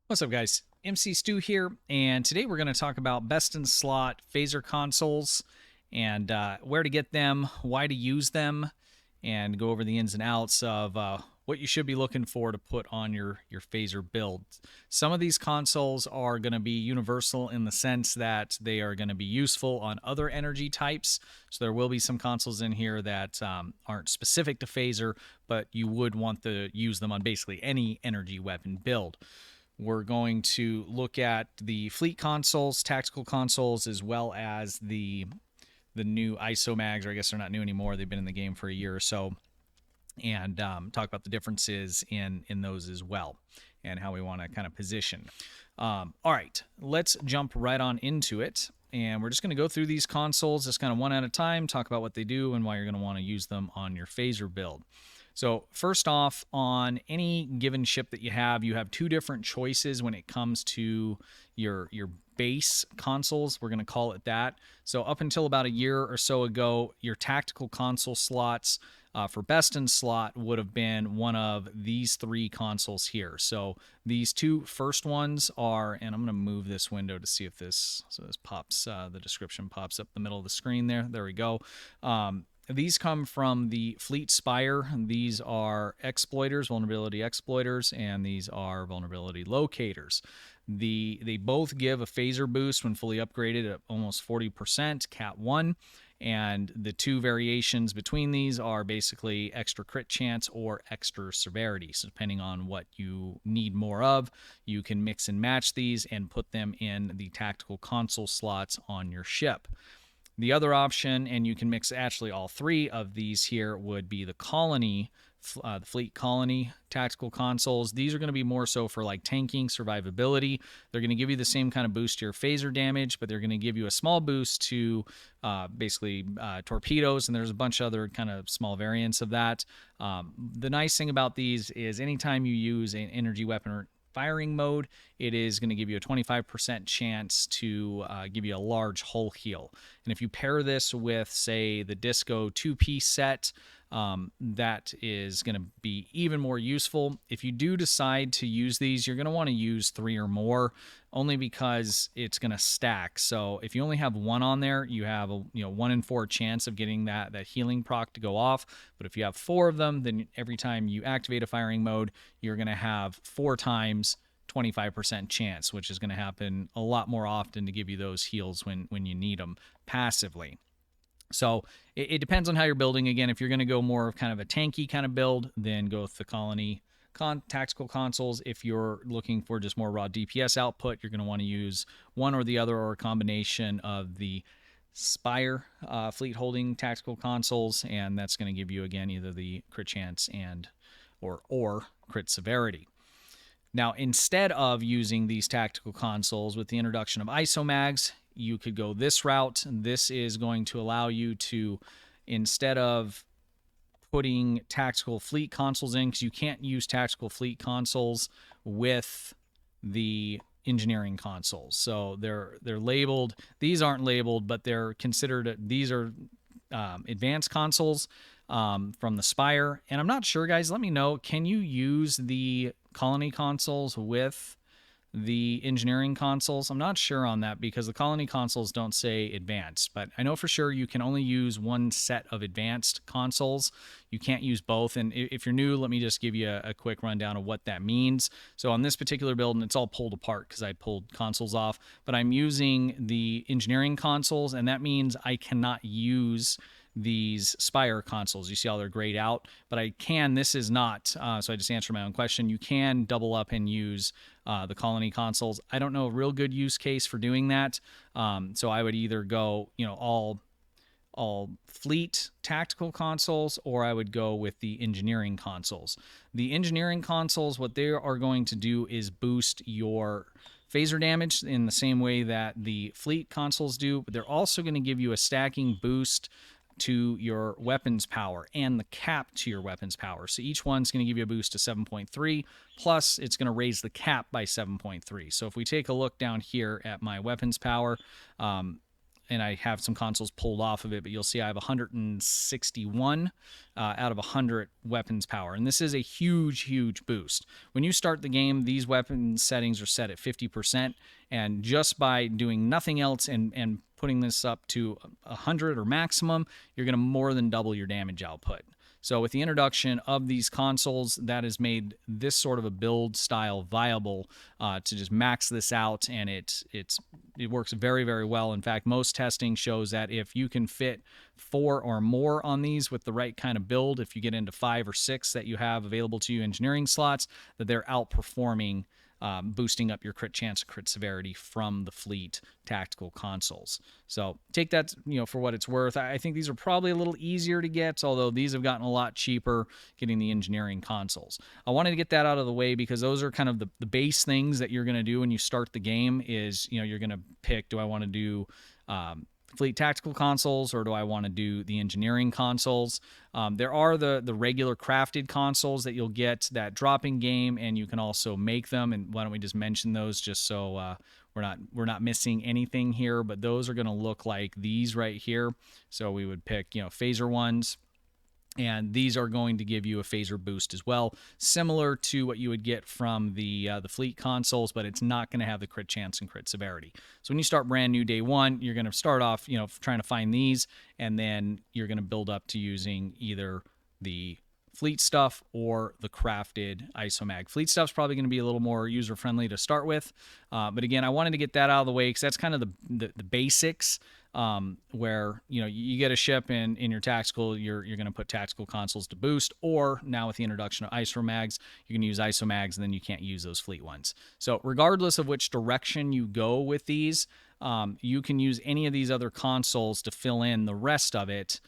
What's up, guys? mcstu here, and today we're going to talk about best in slot phaser consoles and where to get them, why to use them, and go over the ins and outs of what you should be looking for to put on your phaser build. Some of these consoles are going to be universal in the sense that they are going to be useful on other energy types. So there will be some consoles in here that aren't specific to phaser, but you would want to use them on basically any energy weapon build. We're going to look at the fleet consoles, tactical consoles, as well as the new Isomags, or I guess they're not new anymore. They've been in the game for a year or so, and talk about the differences in those as well, and how we want to kind of position. All right, let's jump right on into it. And we're just going to go through these consoles just kind of one at a time, talk about what they do and why you're going to want to use them on your phaser build. So first off, on any given ship that you have two different choices when it comes to your base consoles. We're going to call it that. So up until about a year or so ago, your tactical console slots for best in slot would have been one of these three consoles here. So these two first ones are, and I'm going to move this window to see if this pops, the description pops up the middle of the screen there. There we go. These come from the Fleet Spire. These are exploiters, vulnerability exploiters, and these are vulnerability locators. They both give a phaser boost when fully upgraded at almost 40%, Cat 1, and the two variations between these are basically extra crit chance or extra severity. So depending on what you need more of, you can mix and match these and put them in the tactical console slots on your ship. The other option, and you can mix actually all three of these here, would be the colony, the fleet colony tactical consoles. These are going to be more so for like tanking, survivability. They're going to give you the same kind of boost to your phaser damage, but they're going to give you a small boost to basically torpedoes, and there's a bunch of other kind of small variants of that. The nice thing about these is anytime you use an energy weapon or firing mode, it is going to give you a 25% chance to give you a large hull heal. And if you pair this with, say, the Disco 2-piece set, that is going to be even more useful. If you do decide to use these, you're going to want to use 3 or more, only because it's going to stack. So if you only have 1 on there, you have a 1 in 4 chance of getting that healing proc to go off. But if you have 4 of them, then every time you activate a firing mode, you're going to have 4 times 25% chance, which is going to happen a lot more often to give you those heals when you need them passively. So it depends on how you're building. Again, if you're going to go more of kind of a tanky kind of build, then go with the colony tactical consoles. If you're looking for just more raw DPS output, you're going to want to use one or the other, or a combination of the Spire fleet holding tactical consoles, and that's going to give you, again, either the crit chance and or crit severity. Now, instead of using these tactical consoles, with the introduction of Isomags, you could go this route. This is going to allow you to, instead of putting tactical fleet consoles in, because you can't use tactical fleet consoles with the engineering consoles. So they're labeled. These aren't labeled, but they're considered. These are advanced consoles from the Spire. And I'm not sure, guys. Let me know. Can you use the colony consoles with the engineering consoles? I'm not sure on that, because the colony consoles don't say advanced, but I know for sure you can only use one set of advanced consoles. You can't use both. And if you're new, let me just give you a quick rundown of what that means. So on this particular build, and it's all pulled apart because I pulled consoles off, but I'm using the engineering consoles, and that means I cannot use these Spire consoles. You see how they're grayed out, but I can. This is not. So I just answered my own question. You can double up and use the colony consoles. I don't know a real good use case for doing that. So I would either go, all fleet tactical consoles, or I would go with the engineering consoles. The engineering consoles, what they are going to do is boost your phaser damage in the same way that the fleet consoles do, but they're also going to give you a stacking boost to your weapons power and the cap to your weapons power. So each one's going to give you a boost to 7.3, plus it's going to raise the cap by 7.3. So if we take a look down here at my weapons power, and I have some consoles pulled off of it, but you'll see I have 161 out of 100 weapons power. And this is a huge, huge boost. When you start the game, these weapon settings are set at 50%. And just by doing nothing else and putting this up to 100 or maximum, you're going to more than double your damage output. So with the introduction of these consoles, that has made this sort of a build style viable to just max this out, and it works very, very well. In fact, most testing shows that if you can fit 4 or more on these with the right kind of build, if you get into 5 or 6 that you have available to you engineering slots, that they're outperforming boosting up your crit chance, crit severity from the fleet tactical consoles. So take that, for what it's worth. I think these are probably a little easier to get, although these have gotten a lot cheaper getting the engineering consoles. I wanted to get that out of the way because those are kind of the base things that you're going to do when you start the game is, you're going to pick, do I want to do fleet tactical consoles or do I want to do the engineering consoles? There are the regular crafted consoles that you'll get that drop in game, and you can also make them. And why don't we just mention those just so we're not missing anything here? But those are going to look like these right here. So we would pick phaser ones. And these are going to give you a phaser boost as well, similar to what you would get from the fleet consoles, but it's not going to have the crit chance and crit severity. So when you start brand new day one, you're going to start off, trying to find these, and then you're going to build up to using either the fleet stuff or the crafted Isomag. Fleet stuff's probably going to be a little more user-friendly to start with, but again, I wanted to get that out of the way because that's kind of the basics. Where you get a ship in your tactical, you're going to put tactical consoles to boost, or now with the introduction of Isomags, you can use Isomags and then you can't use those fleet ones. So regardless of which direction you go with these, you can use any of these other consoles to fill in the rest of it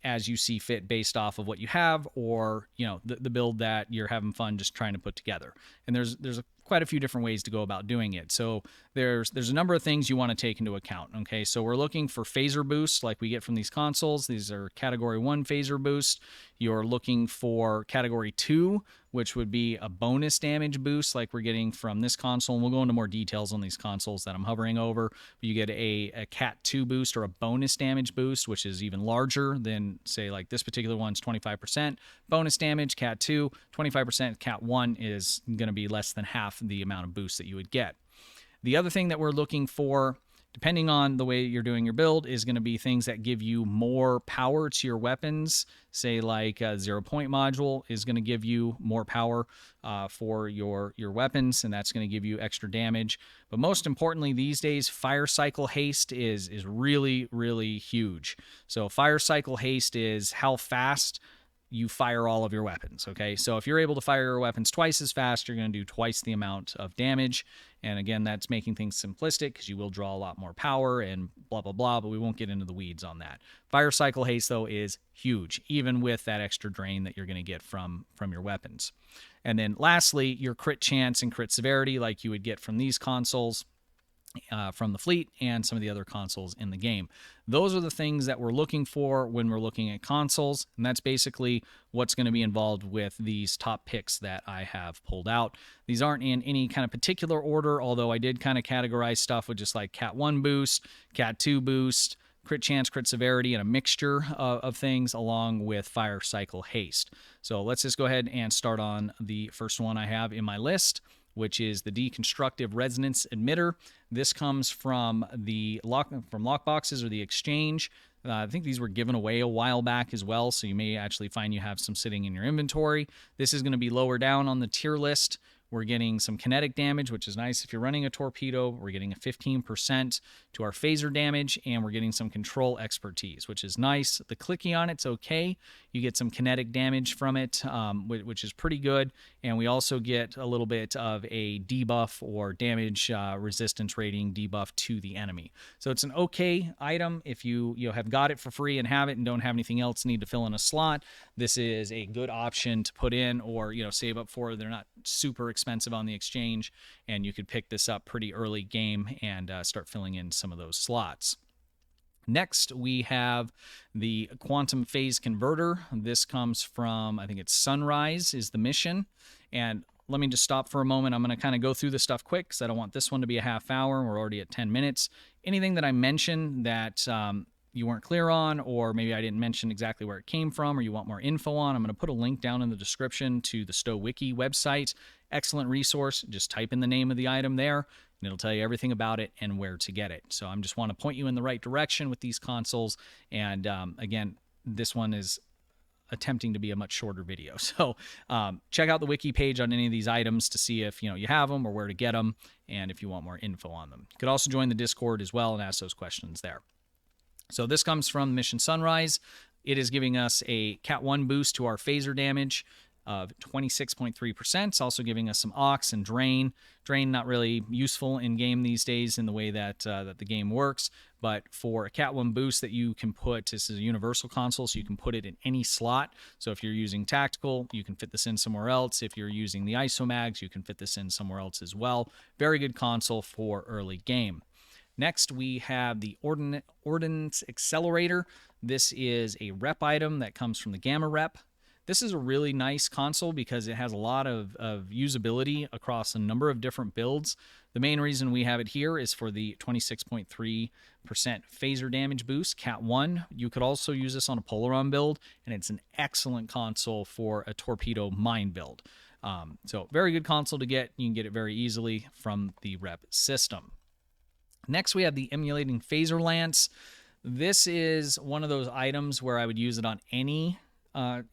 as you see fit based off of what you have, or the build that you're having fun just trying to put together. And there's quite a few different ways to go about doing it. So there's a number of things you want to take into account. Okay, so we're looking for phaser boosts like we get from these consoles. These are category 1 phaser boost. You're looking for category 2, which would be a bonus damage boost like we're getting from this console. And we'll go into more details on these consoles that I'm hovering over. You get a Cat 2 boost or a bonus damage boost, which is even larger than, say, like this particular one's 25% bonus damage. Cat 2, 25%. Cat 1 is going to be less than half the amount of boost that you would get. The other thing that we're looking for, depending on the way you're doing your build, is going to be things that give you more power to your weapons. Say like a 0-point module is going to give you more power for your weapons, and that's going to give you extra damage. But most importantly these days, fire cycle haste is really, really huge. So fire cycle haste is how fast you fire all of your weapons. Okay, so if you're able to fire your weapons twice as fast, you're going to do twice the amount of damage. And again, that's making things simplistic because you will draw a lot more power and blah, blah, blah, but we won't get into the weeds on that. Fire cycle haste, though, is huge, even with that extra drain that you're going to get from your weapons. And then lastly, your crit chance and crit severity, like you would get from these consoles, from the fleet and some of the other consoles in the game. Those are the things that we're looking for when we're looking at consoles, and that's basically what's going to be involved with these top picks that I have pulled out. These aren't in any kind of particular order, although I did kind of categorize stuff with just like Cat 1 boost, Cat 2 boost, crit chance, crit severity, and a mixture of things along with fire cycle haste. So let's just go ahead and start on the first one I have in my list, which is the deconstructive resonance emitter. This comes from the lockboxes or the exchange. I think these were given away a while back as well, so you may actually find you have some sitting in your inventory. This is going to be lower down on the tier list. We're getting some kinetic damage, which is nice if you're running a torpedo. We're getting a 15% to our phaser damage, and we're getting some control expertise, which is nice. The clicky on it's okay. You get some kinetic damage from it, which is pretty good. And we also get a little bit of a debuff or damage resistance rating debuff to the enemy. So it's an okay item if you have got it for free and have it and don't have anything else need to fill in a slot. This is a good option to put in or save up for. They're not super expensive on the exchange, and you could pick this up pretty early game and start filling in some of those slots. Next, we have the quantum phase converter. This comes from, I think it's Sunrise is the mission. And let me just stop for a moment. I'm going to kind of go through this stuff quick because I don't want this one to be a half hour. We're already at 10 minutes. Anything that I mentioned that you weren't clear on, or maybe I didn't mention exactly where it came from, or you want more info on, I'm going to put a link down in the description to the Stow Wiki website. Excellent resource. Just type in the name of the item there, and it'll tell you everything about it and where to get it. So I just want to point you in the right direction with these consoles. And again, this one is attempting to be a much shorter video. So check out the wiki page on any of these items to see if you have them or where to get them, and if you want more info on them. You could also join the Discord as well and ask those questions there. So this comes from Mission Sunrise. It is giving us a Cat 1 boost to our phaser damage of 26.3%. It's also giving us some Ox and Drain. Drain not really useful in game these days in the way that that the game works, but for a Cat 1 boost that you can put, this is a universal console, so you can put it in any slot. So if you're using Tactical, you can fit this in somewhere else. If you're using the Isomags, you can fit this in somewhere else as well. Very good console for early game. Next, we have the Ordnance Accelerator. This is a rep item that comes from the Gamma Rep. This is a really nice console because it has a lot of usability across a number of different builds. The main reason we have it here is for the 26.3% phaser damage boost, Cat 1. You could also use this on a Polaron build, and it's an excellent console for a torpedo mine build. So very good console to get. You can get it very easily from the rep system. Next, we have the Emulating Phaser Lance. This is one of those items where I would use it on any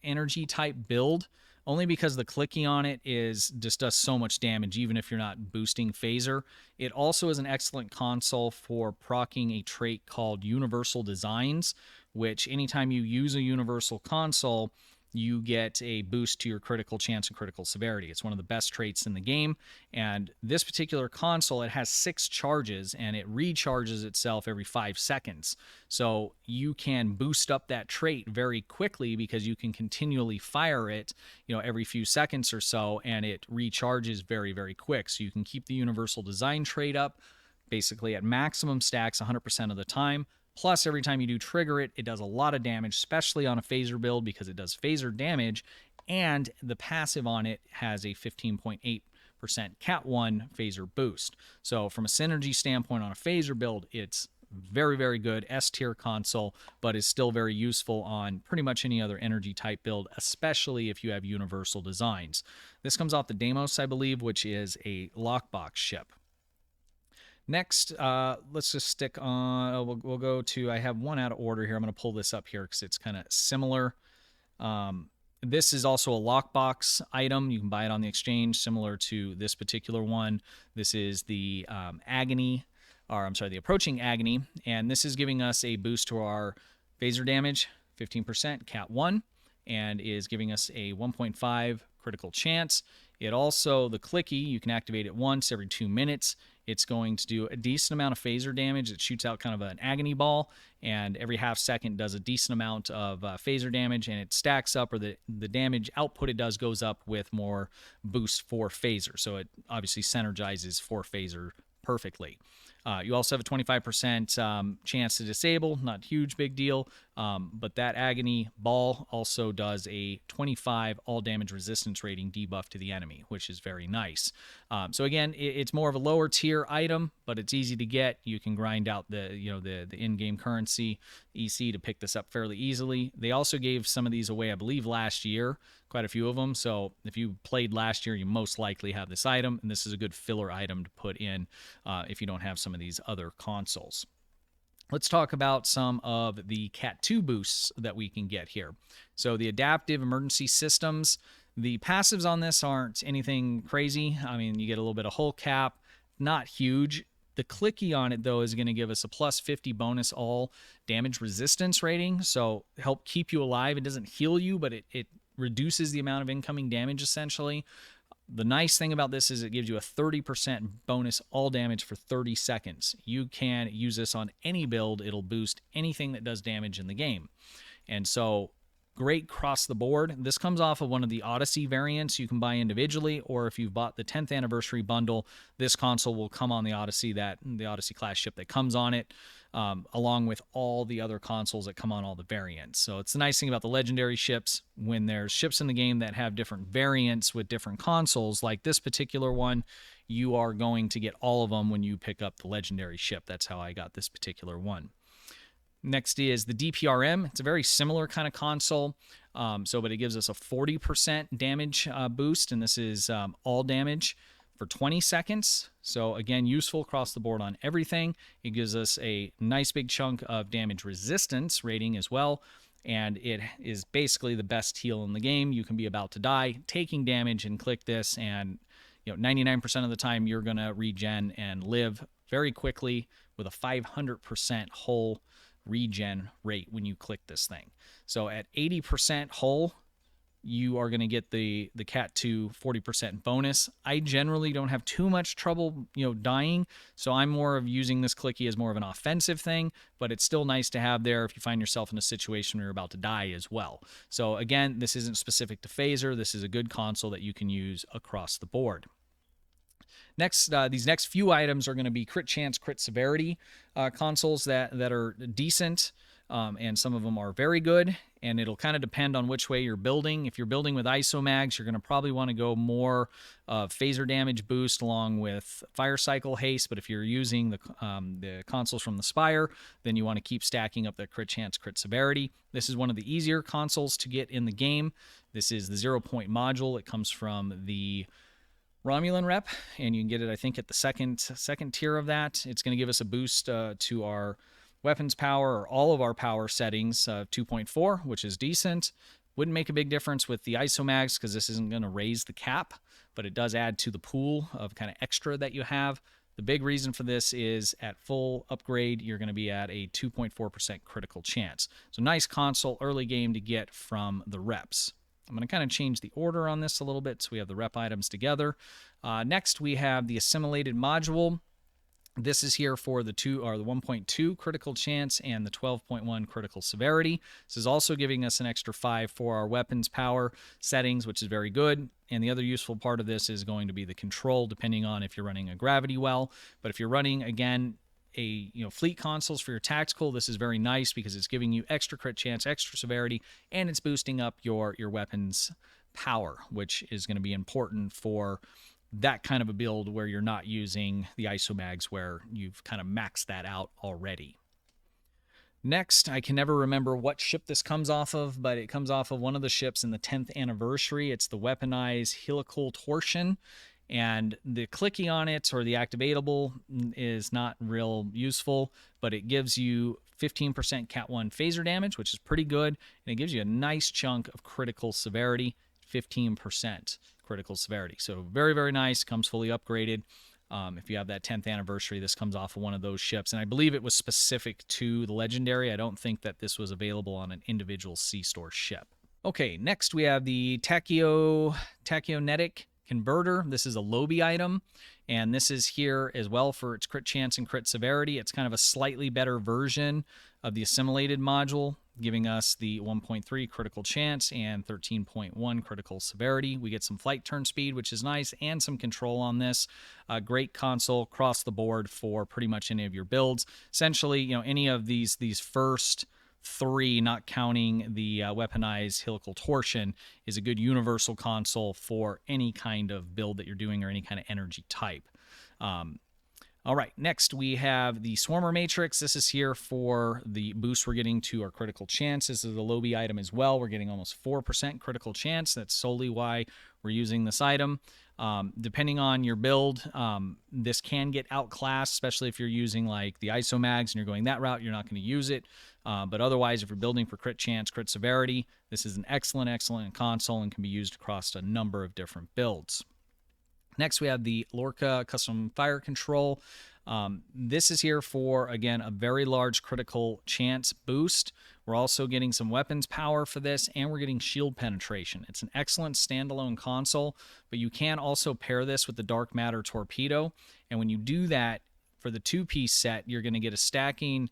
energy type build, only because the clicky on it just does so much damage, even if you're not boosting phaser. It also is an excellent console for proccing a trait called Universal Designs, which anytime you use a universal console, you get a boost to your critical chance and critical severity. It's one of the best traits in the game. And this particular console, it has 6 charges, and it recharges itself every 5 seconds. So you can boost up that trait very quickly because you can continually fire it, every few seconds or so, and it recharges very, very quick. So you can keep the universal design trait up basically at maximum stacks 100% of the time. Plus, every time you do trigger it, it does a lot of damage, especially on a phaser build because it does phaser damage, and the passive on it has a 15.8% Cat 1 phaser boost. So from a synergy standpoint on a phaser build, it's very, very good S-tier console, but is still very useful on pretty much any other energy type build, especially if you have universal designs. This comes off the Deimos, I believe, which is a lockbox ship. Next, let's just stick on, we'll go to, I have one out of order here. I'm going to pull this up here because it's kind of similar. This is also a lockbox item. You can buy it on the exchange, similar to this particular one. This is the the Approaching Agony, and this is giving us a boost to our phaser damage, 15%, Cat 1, and is giving us a 1.5 critical chance. It also, the clicky, you can activate it once every 2 minutes. It's going to do a decent amount of phaser damage. It shoots out kind of an agony ball, and every half second does a decent amount of phaser damage, and it stacks up, or the damage output it does goes up with more boost for phaser. So it obviously synergizes for phaser perfectly. You also have a 25% chance to disable, not huge, big deal, but that agony ball also does a 25 all damage resistance rating debuff to the enemy, which is very nice. So again, it's more of a lower tier item, but it's easy to get. You can grind out the in-game currency EC to pick this up fairly easily. They also gave some of these away, I believe, last year, quite a few of them. So if you played last year, you most likely have this item, and this is a good filler item to put in if you don't have some of these other consoles. Let's talk about some of the Cat 2 boosts that we can get here. So the Adaptive Emergency Systems, the passives on this aren't anything crazy. I mean, you get a little bit of hull cap, not huge. The clicky on it, though, is going to give us a plus 50 bonus all damage resistance rating, so help keep you alive. It doesn't heal you, but it reduces the amount of incoming damage, essentially. The nice thing about this is it gives you a 30% bonus all damage for 30 seconds. You can use this on any build. It'll boost anything that does damage in the game. And so great across the board. This comes off of one of the Odyssey variants you can buy individually, or if you've bought the 10th anniversary bundle, this console will come on the Odyssey class ship that comes on it, along with all the other consoles that come on all the variants. So it's the nice thing about the legendary ships. When there's ships in the game that have different variants with different consoles, like this particular one, you are going to get all of them when you pick up the legendary ship. That's how I got this particular one. Next is the DPRM. It's a very similar kind of console, but it gives us a 40% damage boost, and this is all damage for 20 seconds. So again, useful across the board on everything. It gives us a nice big chunk of damage resistance rating as well, and it is basically the best heal in the game. You can be about to die, taking damage, and click this, and 99% of the time you're going to regen and live very quickly with a 500% hull regen rate when you click this thing. So at 80% hull, you are going to get the Cat 2 40% bonus. I generally don't have too much trouble, dying, so I'm more of using this clicky as more of an offensive thing, but it's still nice to have there if you find yourself in a situation where you're about to die as well. So again, this isn't specific to Phaser. This is a good console that you can use across the board. Next, these next few items are going to be crit chance, crit severity consoles that are decent, and some of them are very good, and it'll kind of depend on which way you're building. If you're building with Isomags, you're going to probably want to go more phaser damage boost along with fire cycle haste, but if you're using the consoles from the Spire, then you want to keep stacking up that crit chance, crit severity. This is one of the easier consoles to get in the game. This is the 0-point module. It comes from the Romulan rep, and you can get it, I think, at the second tier of that. It's going to give us a boost to our weapons power, or all of our power settings, 2.4, which is decent. Wouldn't make a big difference with the Isomags because this isn't going to raise the cap, but it does add to the pool of kind of extra that you have. The big reason for this is at full upgrade, you're going to be at a 2.4% critical chance. So nice console early game to get from the reps. I'm going to kind of change the order on this a little bit so we have the rep items together. Next, we have the assimilated module. This is here for the 1.2 critical chance and the 12.1 critical severity. This is also giving us an extra 5 for our weapons power settings, which is very good. And the other useful part of this is going to be the control, depending on if you're running a gravity well. But if you're running, again, fleet consoles for your tactical, this is very nice because it's giving you extra crit chance, extra severity, and it's boosting up your weapons power, which is going to be important for that kind of a build where you're not using the Isomags where you've kind of maxed that out already. Next, I can never remember what ship this comes off of, but it comes off of one of the ships in the 10th anniversary. It's the weaponized helical torsion. And the clicky on it, or the activatable, is not real useful, but it gives you 15% Cat 1 phaser damage, which is pretty good, and it gives you a nice chunk of critical severity, 15% critical severity. So very, very nice, comes fully upgraded. If you have that 10th anniversary, this comes off of one of those ships, and I believe it was specific to the Legendary. I don't think that this was available on an individual C-Store ship. Okay, next we have the Tachyonetic Converter. This is a Lobby item, and this is here as well for its crit chance and crit severity. It's kind of a slightly better version of the assimilated module, giving us the 1.3 critical chance and 13.1 critical severity. We get some flight turn speed, which is nice, and some control on this. Great console across the board for pretty much any of your builds. Essentially, any of these first 3, not counting the weaponized helical torsion, is a good universal console for any kind of build that you're doing or any kind of energy type. All right, next we have the Swarmer Matrix. This is here for the boost we're getting to our critical chance. This is a Lobby item as well. We're getting almost 4% critical chance. That's solely why we're using this item. Depending on your build, this can get outclassed, especially if you're using like the Isomags and you're going that route, you're not going to use it. But otherwise, if you're building for crit chance, crit severity, this is an excellent console and can be used across a number of different builds. Next, we have the Lorca Custom Fire Control. This is here for, again, a very large critical chance boost. We're also getting some weapons power for this, and we're getting shield penetration. It's an excellent standalone console, but you can also pair this with the Dark Matter Torpedo. And when you do that, for the 2-piece set, you're going to get a stacking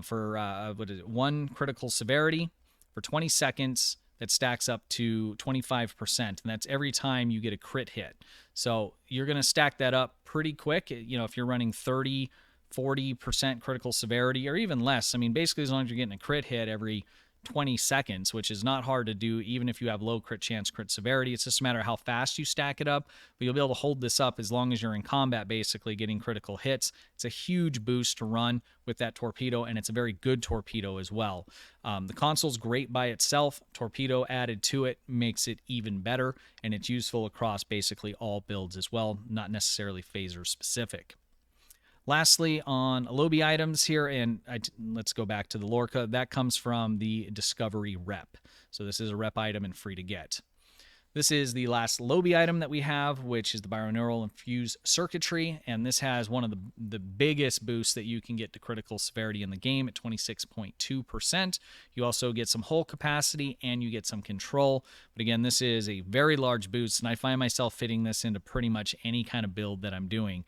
for 1 critical severity, for 20 seconds. That stacks up to 25%, and that's every time you get a crit hit. So you're going to stack that up pretty quick. You know, if you're running 30, 40% critical severity, or even less. I mean, basically, as long as you're getting a crit hit every 20 seconds, which is not hard to do, even if you have low crit chance, crit severity. It's just a matter of how fast you stack it up, but you'll be able to hold this up as long as you're in combat, basically getting critical hits. It's a huge boost to run with that torpedo, and it's a very good torpedo as well. The console's great by itself. Torpedo added to it makes it even better, and it's useful across basically all builds as well, not necessarily phaser specific. Lastly, on Alobi items here, and let's go back to the Lorca. That comes from the Discovery Rep. So this is a rep item and free to get. This is the last Alobi item that we have, which is the Binaural Infused Circuitry, and this has one of the biggest boosts that you can get to critical severity in the game at 26.2%. You also get some hull capacity, and you get some control. But again, this is a very large boost, and I find myself fitting this into pretty much any kind of build that I'm doing,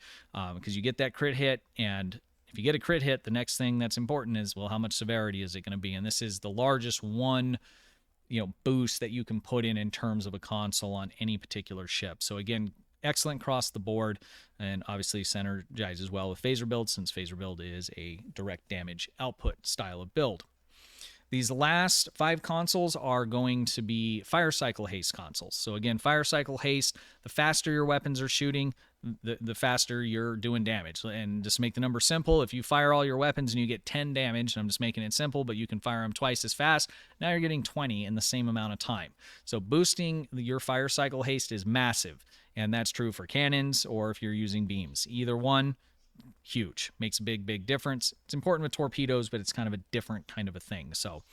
because you get that crit hit, and if you get a crit hit, the next thing that's important is, well, how much severity is it going to be? And this is the largest one boost that you can put in terms of a console on any particular ship. So again, excellent across the board, and obviously synergizes well with phaser build, since phaser build is a direct damage output style of build. These last 5 consoles are going to be fire cycle haste consoles. So again, fire cycle haste, the faster your weapons are shooting, the faster you're doing damage. And just make the number simple. If you fire all your weapons and you get 10 damage, and I'm just making it simple, but you can fire them twice as fast, now you're getting 20 in the same amount of time. So boosting your fire cycle haste is massive. And that's true for cannons or if you're using beams. Either one, huge. Makes a big difference. It's important with torpedoes, but it's kind of a different kind of a thing. So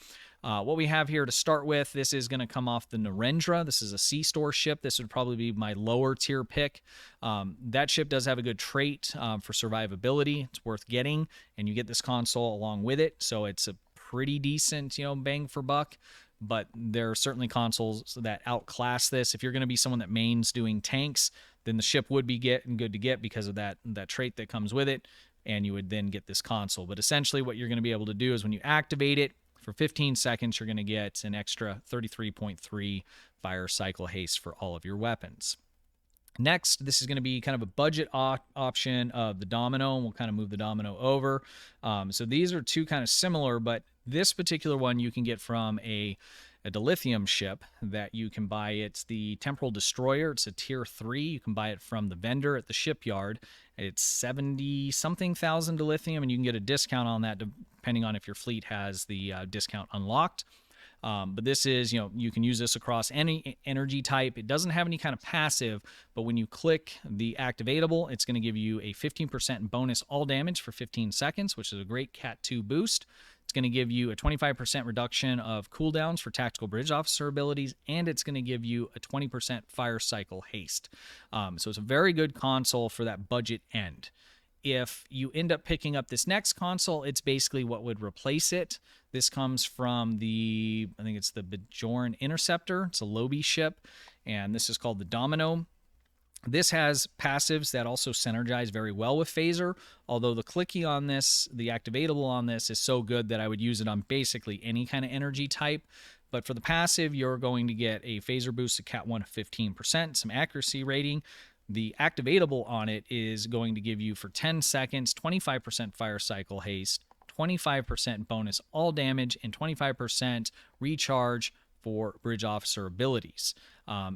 what we have here to start with, this is going to come off the Narendra. This is a C-Store ship. This would probably be my lower tier pick. That ship does have a good trait for survivability. It's worth getting, and you get this console along with it. So it's a pretty decent, bang for buck. But there are certainly consoles that outclass this. If you're going to be someone that mains doing tanks, then the ship would be good to get because of that trait that comes with it, and you would then get this console. But essentially what you're going to be able to do is when you activate it, for 15 seconds, you're going to get an extra 33.3 fire cycle haste for all of your weapons. Next, this is going to be kind of a budget option of the Domino, and we'll kind of move the Domino over. So these are two kind of similar, but this particular one you can get from a dilithium ship that you can buy. It's the Temporal Destroyer. It's a tier 3. You can buy it from the vendor at the shipyard. It's 70-something thousand dilithium, and you can get a discount on that depending on if your fleet has the discount unlocked. But this is, you can use this across any energy type. It doesn't have any kind of passive, but when you click the activatable, it's going to give you a 15% bonus all damage for 15 seconds, which is a great Cat 2 boost. It's going to give you a 25% reduction of cooldowns for tactical bridge officer abilities, and it's going to give you a 20% fire cycle haste. So it's a very good console for that budget end. If you end up picking up this next console, it's basically what would replace it. This comes from I think it's the Bajoran Interceptor. It's a Lobi ship, and this is called the Domino. This has passives that also synergize very well with phaser, although the clicky on this, the activatable on this, is so good that I would use it on basically any kind of energy type. But for the passive, you're going to get a phaser boost to Cat 1 of 15%, some accuracy rating. The activatable on it is going to give you for 10 seconds 25% fire cycle haste, 25% bonus all damage, and 25% recharge for bridge officer abilities.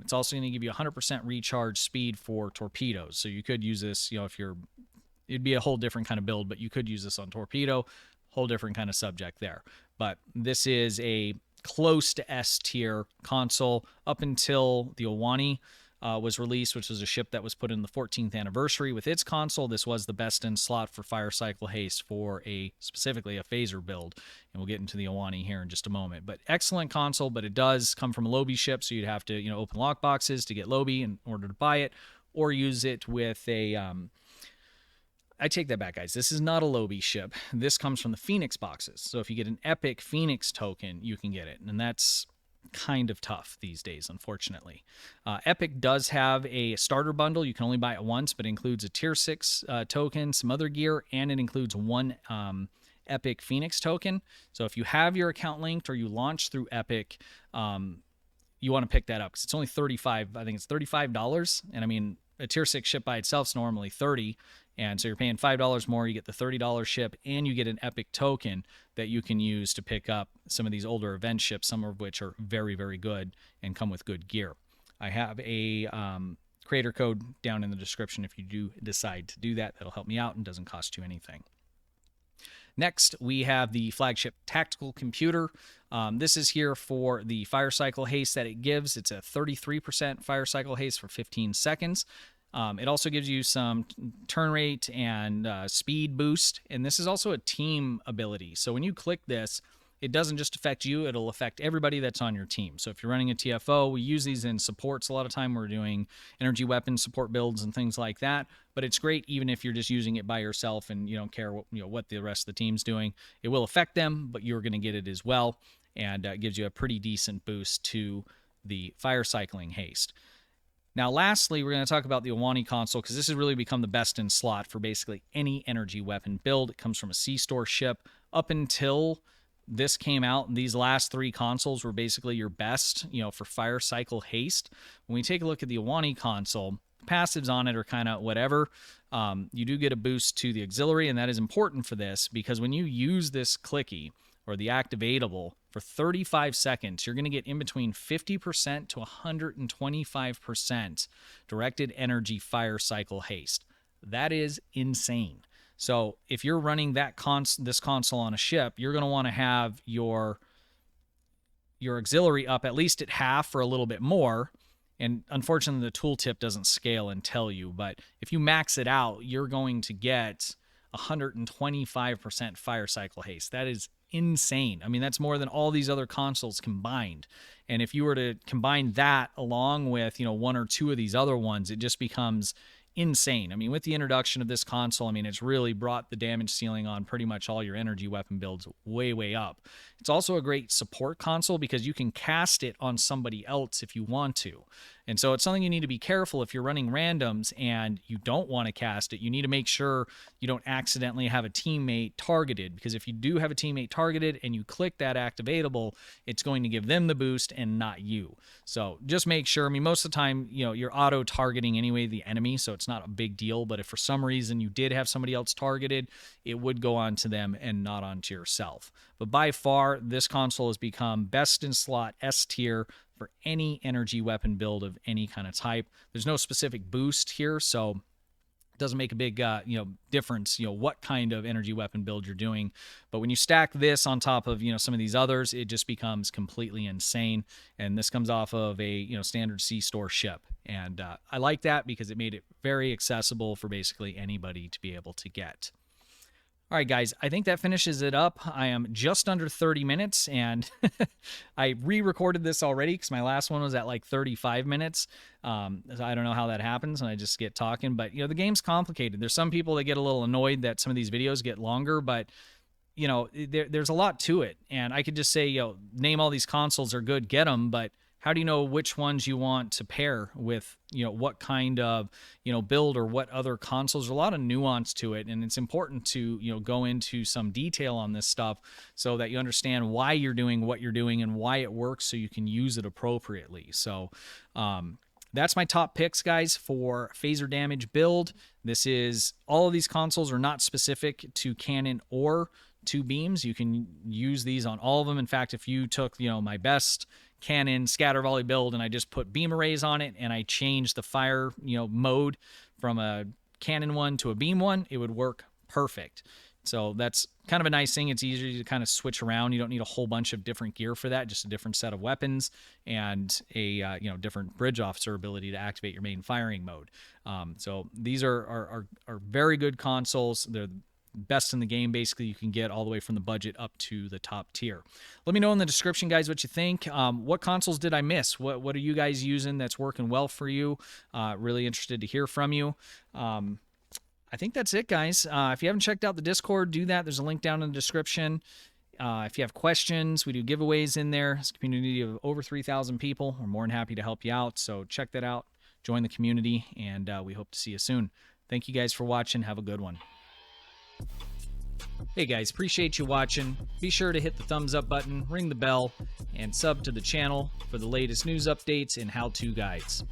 It's also going to give you 100% recharge speed for torpedoes. So you could use this, it'd be a whole different kind of build, but you could use this on torpedo, whole different kind of subject there. But this is a close to S tier console up until the Owani was released, which was a ship that was put in the 14th anniversary with its console. This was the best in slot for fire cycle haste for specifically a phaser build, and we'll get into the Owani here in just a moment. But excellent console, but it does come from a Lobi ship, so you'd have to open lock boxes to get Lobi in order to buy it, or use it with a I take that back, guys. This is not a Lobi ship. This comes from the Phoenix boxes. So if you get an Epic Phoenix token, you can get it, and that's kind of tough these days, unfortunately. Epic does have a starter bundle. You can only buy it once, but it includes a tier 6 token, some other gear, and it includes one Epic Phoenix token. So if you have your account linked or you launch through Epic, you want to pick that up because it's only $35. I think it's $35. And I mean, a tier 6 ship by itself is normally $30. And so you're paying $5 more. You get the $30 ship and you get an Epic token that you can use to pick up some of these older event ships, some of which are very, very good and come with good gear. I have a creator code down in the description if you do decide to do that. That'll help me out and doesn't cost you anything. Next, we have the flagship tactical computer. This is here for the fire cycle haste that it gives. It's a 33% fire cycle haste for 15 seconds. It also gives you some turn rate and speed boost. And this is also a team ability. So when you click this, it doesn't just affect you, it'll affect everybody that's on your team. So if you're running a TFO, we use these in supports a lot of time. We're doing energy weapon support builds and things like that. But it's great even if you're just using it by yourself and you don't care what the rest of the team's doing. It will affect them, but you're going to get it as well. And it gives you a pretty decent boost to the fire cycling haste. Now, lastly, we're going to talk about the Awani console because this has really become the best in slot for basically any energy weapon build. It comes from a C-Store ship. Up until this came out, these last 3 consoles were basically your best, for fire cycle haste. When we take a look at the Awani console, passives on it are kind of whatever. You do get a boost to the auxiliary, and that is important for this because when you use this clicky or the activatable for 35 seconds, you're going to get in between 50% to 125% directed energy fire cycle haste. That is insane. So if you're running this console on a ship, you're going to want to have your auxiliary up at least at half or a little bit more. And unfortunately, the tooltip doesn't scale and tell you. But if you max it out, you're going to get 125% fire cycle haste. That is insane. I mean, that's more than all these other consoles combined. And if you were to combine that along with, 1 or 2 of these other ones, it just becomes insane. I mean, with the introduction of this console, I mean, it's really brought the damage ceiling on pretty much all your energy weapon builds way, way up. It's also a great support console because you can cast it on somebody else if you want to. And so it's something you need to be careful if you're running randoms and you don't want to cast it. You need to make sure you don't accidentally have a teammate targeted, because if you do have a teammate targeted and you click that activatable, it's going to give them the boost and not you. So just make sure. I mean, most of the time, you're auto targeting anyway the enemy, so it's not a big deal. But if for some reason you did have somebody else targeted, it would go on to them and not onto yourself. But by far, this console has become best in slot S tier for any energy weapon build of any kind of type. There's no specific boost here, so it doesn't make a big difference what kind of energy weapon build you're doing. But when you stack this on top of some of these others, it just becomes completely insane. And this comes off of a standard C-Store ship, and I like that because it made it very accessible for basically anybody to be able to get. All right, guys, I think that finishes it up. I am just under 30 minutes, and I re-recorded this already because my last one was at like 35 minutes. So I don't know how that happens, and I just get talking. But, the game's complicated. There's some people that get a little annoyed that some of these videos get longer, but, there's a lot to it. And I could just say, name all these consoles are good, get them, but how do you know which ones you want to pair with, what kind of, build or what other consoles? There's a lot of nuance to it, and it's important to, go into some detail on this stuff so that you understand why you're doing what you're doing and why it works so you can use it appropriately. So, that's my top picks, guys, for phaser damage build. This is, all of these consoles are not specific to cannon or to beams. You can use these on all of them. In fact, if you took, my best cannon scatter volley build and I just put beam arrays on it and I changed the fire, mode from a cannon one to a beam one, it would work perfect. So that's kind of a nice thing. It's easy to kind of switch around. You don't need a whole bunch of different gear for that, just a different set of weapons and a different bridge officer ability to activate your main firing mode. So these are very good consoles. They're best in the game, basically. You can get all the way from the budget up to the top tier. Let me know in the description, guys, what you think. What consoles did I miss? What are you guys using that's working well for you? Really interested to hear from you. I think that's it, guys. If you haven't checked out the Discord, do that. There's a link down in the description. If you have questions, we do giveaways in there. It's a community of over 3,000 people. We're more than happy to help you out. So check that out. Join the community, and we hope to see you soon. Thank you guys for watching. Have a good one. Hey guys, appreciate you watching. Be sure to hit the thumbs up button, ring the bell, and sub to the channel for the latest news updates and how-to guides.